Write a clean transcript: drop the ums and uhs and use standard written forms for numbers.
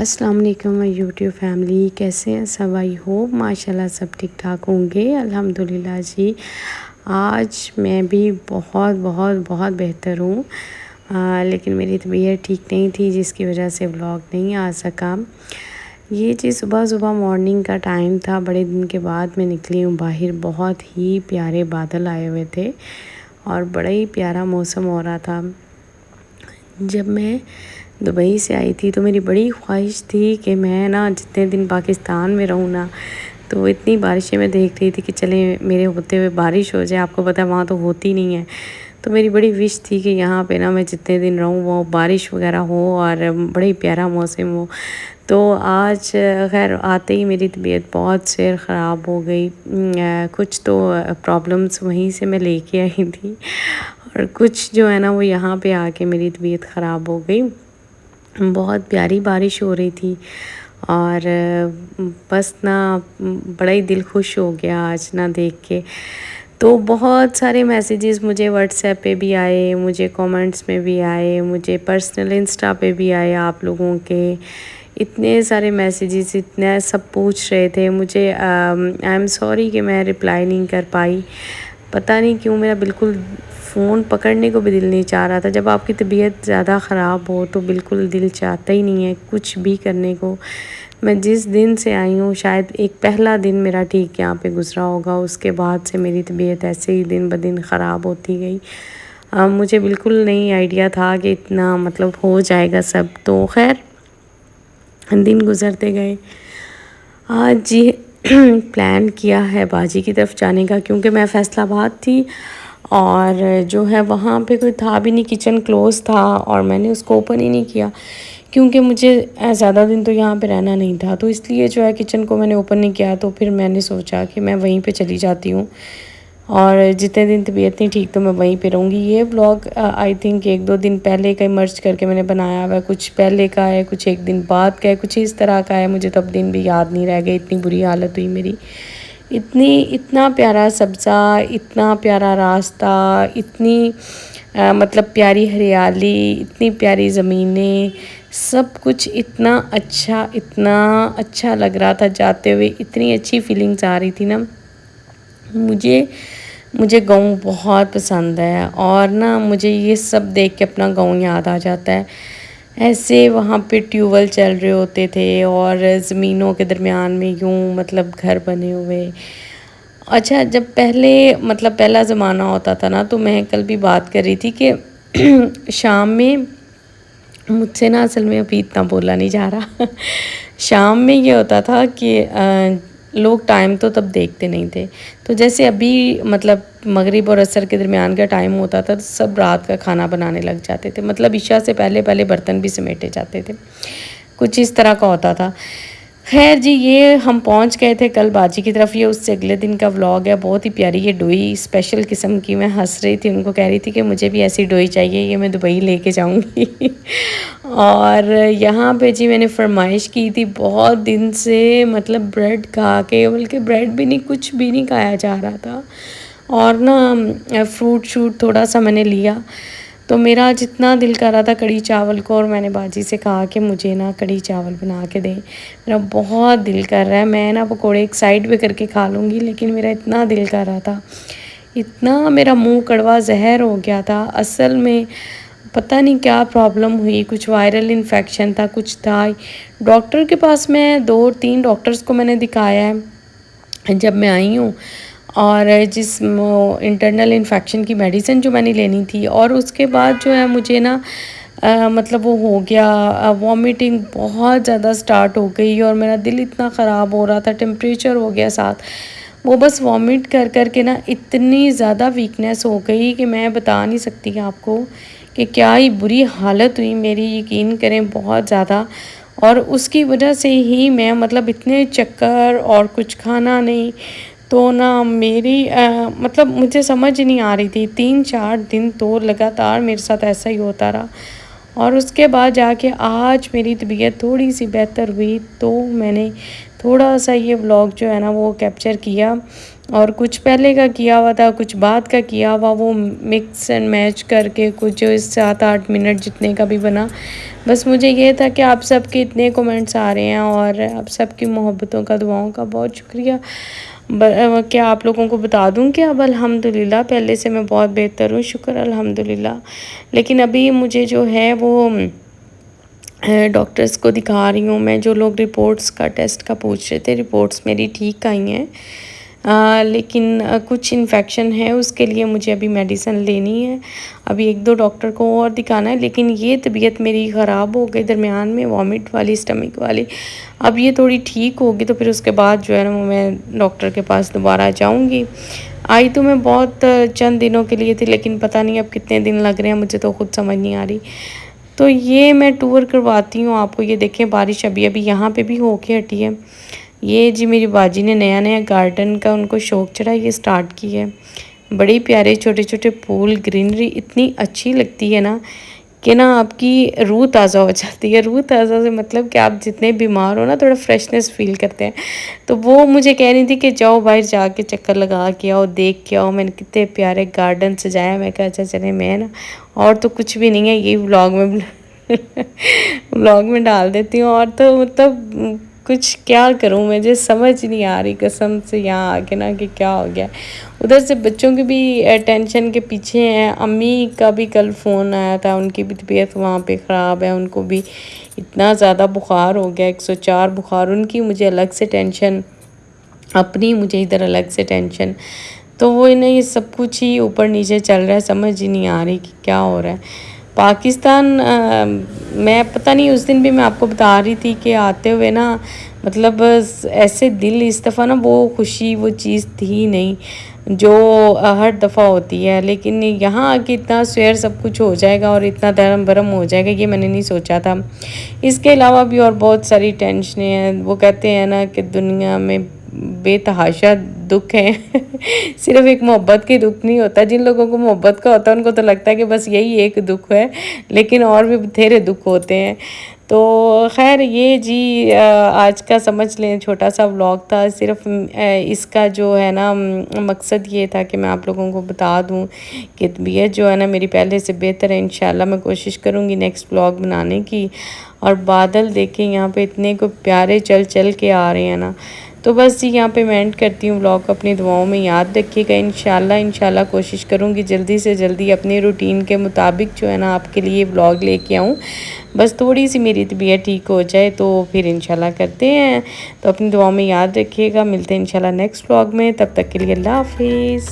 अस्सलाम वालेकुम my YouTube family, कैसे हैं सब? आई होप माशाल्लाह सब ठीक ठाक होंगे। अल्हम्दुलिल्लाह जी, आज मैं भी बहुत बहुत बहुत बेहतर हूँ। लेकिन मेरी तबीयत ठीक नहीं थी, जिसकी वजह से व्लॉग नहीं आ सका। ये जी सुबह सुबह मॉर्निंग का टाइम था, बड़े दिन के बाद मैं निकली हूँ बाहर। बहुत ही प्यारे बादल आए हुए थे और बड़ा ही प्यारा मौसम हो रहा था। जब मैं दुबई से आई थी तो मेरी बड़ी ख्वाहिश थी कि मैं ना जितने दिन पाकिस्तान में रहूँ ना, तो इतनी बारिशें मैं देख रही थी कि चले मेरे होते हुए बारिश हो जाए। आपको पता है वहाँ तो होती नहीं है, तो मेरी बड़ी विश थी कि यहाँ पे ना मैं जितने दिन रहूँ वो बारिश वगैरह हो और बड़ा ही प्यारा मौसम हो। तो आज खैर आते ही मेरी तबीयत बहुत सेर ख़राब हो गई। कुछ तो प्रॉब्लम्स वहीं से मैं लेके आई थी और कुछ जो है ना वो यहाँ पे आके मेरी तबीयत ख़राब हो गई। बहुत प्यारी बारिश हो रही थी और बस ना बड़ा ही दिल खुश हो गया आज ना देख के। तो बहुत सारे मैसेजेस मुझे व्हाट्सएप पे भी आए, मुझे कमेंट्स में भी आए, मुझे पर्सनल इंस्टा पे भी आए आप लोगों के। इतने सारे मैसेजेस, इतने सब पूछ रहे थे मुझे। आई एम सॉरी कि मैं रिप्लाई नहीं कर पाई। पता नहीं क्यों मेरा बिल्कुल फ़ोन पकड़ने को भी दिल नहीं चाह रहा था। जब आपकी तबीयत ज़्यादा ख़राब हो तो बिल्कुल दिल चाहता ही नहीं है कुछ भी करने को। मैं जिस दिन से आई हूँ शायद एक पहला दिन मेरा ठीक यहाँ पे गुज़रा होगा, उसके बाद से मेरी तबीयत ऐसे ही दिन ब दिन ख़राब होती गई। मुझे बिल्कुल नहीं आइडिया था कि इतना मतलब हो जाएगा सब। तो खैर दिन गुज़रते गए। आज जी प्लान किया है बाजी की तरफ जाने का, क्योंकि मैं फैसलाबाद थी और जो है वहाँ पे कोई था भी नहीं, किचन क्लोज़ था और मैंने उसको ओपन ही नहीं किया क्योंकि मुझे ज़्यादा दिन तो यहाँ पे रहना नहीं था। तो इसलिए जो है किचन को मैंने ओपन नहीं किया। तो फिर मैंने सोचा कि मैं वहीं पे चली जाती हूँ और जितने दिन तबीयत नहीं ठीक तो मैं वहीं पे रहूँगी। ये व्लॉग आई थिंक 1-2 दिन पहले का मर्ज करके मैंने बनाया हुआ है। कुछ पहले का है, कुछ एक दिन बाद का है, कुछ इस तरह का है। मुझे तो अब दिन भी याद नहीं रह गए, इतनी बुरी हालत हुई मेरी। इतना प्यारा सब्ज़ा, इतना प्यारा रास्ता, इतनी मतलब प्यारी हरियाली, इतनी प्यारी ज़मीनें, सब कुछ इतना अच्छा लग रहा था जाते हुए। इतनी अच्छी फीलिंग्स आ रही थी ना। मुझे मुझे गाँव बहुत पसंद है और ना मुझे ये सब देख के अपना गाँव याद आ जाता है। ऐसे वहाँ पे ट्यूबवेल चल रहे होते थे और ज़मीनों के दरमियान में यूँ मतलब घर बने हुए। अच्छा, जब पहले मतलब पहला ज़माना होता था ना, तो मैं कल भी बात कर रही थी कि शाम में मुझसे ना असल में अभी इतना बोला नहीं जा रहा शाम में ये होता था कि लोग टाइम तो तब देखते नहीं थे। तो जैसे अभी मतलब मगरिब और असर के दरमियान का टाइम होता था तो सब रात का खाना बनाने लग जाते थे। मतलब इशा से पहले पहले बर्तन भी समेटे जाते थे, कुछ इस तरह का होता था। खैर जी, ये हम पहुंच गए थे कल बाजी की तरफ। ये उससे अगले दिन का व्लॉग है। बहुत ही प्यारी ये डोई, स्पेशल किस्म की। मैं हंस रही थी, उनको कह रही थी कि मुझे भी ऐसी डोई चाहिए, ये मैं दुबई लेके जाऊंगी और यहाँ पे जी मैंने फरमाइश की थी बहुत दिन से, मतलब ब्रेड खा के, बल्कि ब्रेड भी नहीं, कुछ भी नहीं खाया जा रहा था। और ना फ्रूट शूट थोड़ा सा मैंने लिया। तो मेरा जितना दिल कर रहा था कढ़ी चावल को, और मैंने बाजी से कहा कि मुझे ना कढ़ी चावल बना के दें। मेरा बहुत दिल कर रहा है। मैं ना पकौड़े एक साइड पे करके खा लूँगी, लेकिन मेरा इतना दिल कर रहा था, इतना मेरा मुंह कड़वा जहर हो गया था। असल में पता नहीं क्या प्रॉब्लम हुई, कुछ वायरल इन्फेक्शन था, कुछ था। डॉक्टर के पास मैं 2-3 डॉक्टर्स को मैंने दिखाया है जब मैं आई हूँ, और जिस इंटरनल इन्फेक्शन की मेडिसिन जो मैंने लेनी थी, और उसके बाद जो है मुझे ना मतलब वो हो गया, वॉमिटिंग बहुत ज़्यादा स्टार्ट हो गई और मेरा दिल इतना ख़राब हो रहा था, टेम्परेचर हो गया साथ। वो बस वॉमिट कर कर के ना इतनी ज़्यादा वीकनेस हो गई कि मैं बता नहीं सकती आपको कि क्या ही बुरी हालत हुई मेरी, यकीन करें बहुत ज़्यादा। और उसकी वजह से ही मैं मतलब इतने चक्कर और कुछ खाना नहीं, तो ना मेरी मतलब मुझे समझ नहीं आ रही थी। 3-4 दिन तो लगातार मेरे साथ ऐसा ही होता रहा और उसके बाद जाके आज मेरी तबीयत थोड़ी सी बेहतर हुई तो मैंने थोड़ा सा ये व्लॉग जो है ना वो कैप्चर किया। और कुछ पहले का किया हुआ था, कुछ बाद का किया हुआ, वो मिक्स एंड मैच करके कुछ 7-8 मिनट जितने का भी बना। बस मुझे ये था कि आप सबके इतने कमेंट्स आ रहे हैं और आप सबकी मोहब्बतों का, दुआओं का बहुत शुक्रिया। क्या आप लोगों को बता दूं कि अब अल्हम्दुलिल्लाह पहले से मैं बहुत बेहतर हूँ, शुक्र अल्हम्दुलिल्लाह। लेकिन अभी मुझे जो है वो डॉक्टर्स को दिखा रही हूँ मैं। जो लोग रिपोर्ट्स का, टेस्ट का पूछ रहे थे, रिपोर्ट्स मेरी ठीक आई हैं। लेकिन कुछ इन्फेक्शन है, उसके लिए मुझे अभी मेडिसिन लेनी है। अभी 1-2 डॉक्टर को और दिखाना है। लेकिन ये तबीयत मेरी ख़राब हो गई दरमियान में, वॉमिट वाली, स्टमक वाली। अब ये थोड़ी ठीक होगी तो फिर उसके बाद जो है ना मैं डॉक्टर के पास दोबारा जाऊँगी। आई तो मैं बहुत चंद दिनों के लिए थी, लेकिन पता नहीं अब कितने दिन लग रहे हैं, मुझे तो खुद समझ नहीं आ रही। तो ये मैं टूर करवाती हूँ आपको। ये देखें, बारिश अभी अभी यहाँ पे भी होके हटी है। ये जी मेरी बाजी ने नया नया गार्डन का उनको शौक़ चढ़ा, ये स्टार्ट की है। बड़े प्यारे छोटे छोटे फूल, ग्रीनरी इतनी अच्छी लगती है ना कि ना आपकी रूह ताज़ा हो जाती है। रूह ताज़ा से मतलब कि आप जितने बीमार हो ना, थोड़ा फ्रेशनेस फील करते हैं। तो वो मुझे कह रही थी कि जाओ बाहर जाके चक्कर लगा के आओ, देख के आओ। मैंने कितने प्यारे गार्डन सजाया। मैं कहा अच्छा चले, मैं ना और तो कुछ भी नहीं है, यही व्लॉग में व्लॉग में डाल देती हूँ। और तो मतलब कुछ क्या करूँ, मुझे समझ नहीं आ रही कसम से यहाँ आके ना कि क्या हो गया। उधर से बच्चों की भी टेंशन के पीछे हैं। अम्मी का भी कल फ़ोन आया था, उनकी भी तबीयत वहाँ पे ख़राब है। उनको भी इतना ज़्यादा बुखार हो गया, 104 बुखार। उनकी मुझे अलग से टेंशन, अपनी मुझे इधर अलग से टेंशन। तो वो इन्हें ये सब कुछ ही ऊपर नीचे चल रहा है, समझ ही नहीं आ रही कि क्या हो रहा है। पाकिस्तान मैं पता नहीं, उस दिन भी मैं आपको बता रही थी कि आते हुए ना मतलब ऐसे दिल इस दफ़ा ना वो खुशी, वो चीज़ थी नहीं जो हर दफ़ा होती है। लेकिन यहाँ आके इतना सवेर सब कुछ हो जाएगा और इतना धर्म भरम हो जाएगा, ये मैंने नहीं सोचा था। इसके अलावा भी और बहुत सारी टेंशनें हैं। वो कहते हैं ना कि दुनिया में बेतहाशा दुख है सिर्फ एक मोहब्बत की दुख नहीं होता। जिन लोगों को मोहब्बत का होता है उनको तो लगता है कि बस यही एक दुख है, लेकिन और भी बथेरे दुख होते हैं। तो खैर ये जी आज का समझ लें छोटा सा व्लॉग था। सिर्फ इसका जो है ना मकसद ये था कि मैं आप लोगों को बता दूं कि तबीयत जो है ना मेरी पहले से बेहतर है। इंशाल्लाह मैं कोशिश करूँगी नेक्स्ट व्लॉग बनाने की। और बादल देखें यहाँ पे इतने को प्यारे चल चल के आ रहे हैं ना। तो बस जी यहाँ पे मैं एंड करती हूँ व्लॉग। अपनी दुआओं में याद रखिएगा। इंशाल्लाह कोशिश करूँगी जल्दी से जल्दी अपनी रूटीन के मुताबिक जो है ना आपके लिए व्लॉग लेके आऊँ। बस थोड़ी सी मेरी तबीयत ठीक हो जाए तो फिर इंशाल्लाह करते हैं। तो अपनी दुआओं में याद रखिएगा। मिलते हैं इंशाल्लाह नेक्स्ट व्लॉग में। तब तक के लिए अल्लाह हाफिज़।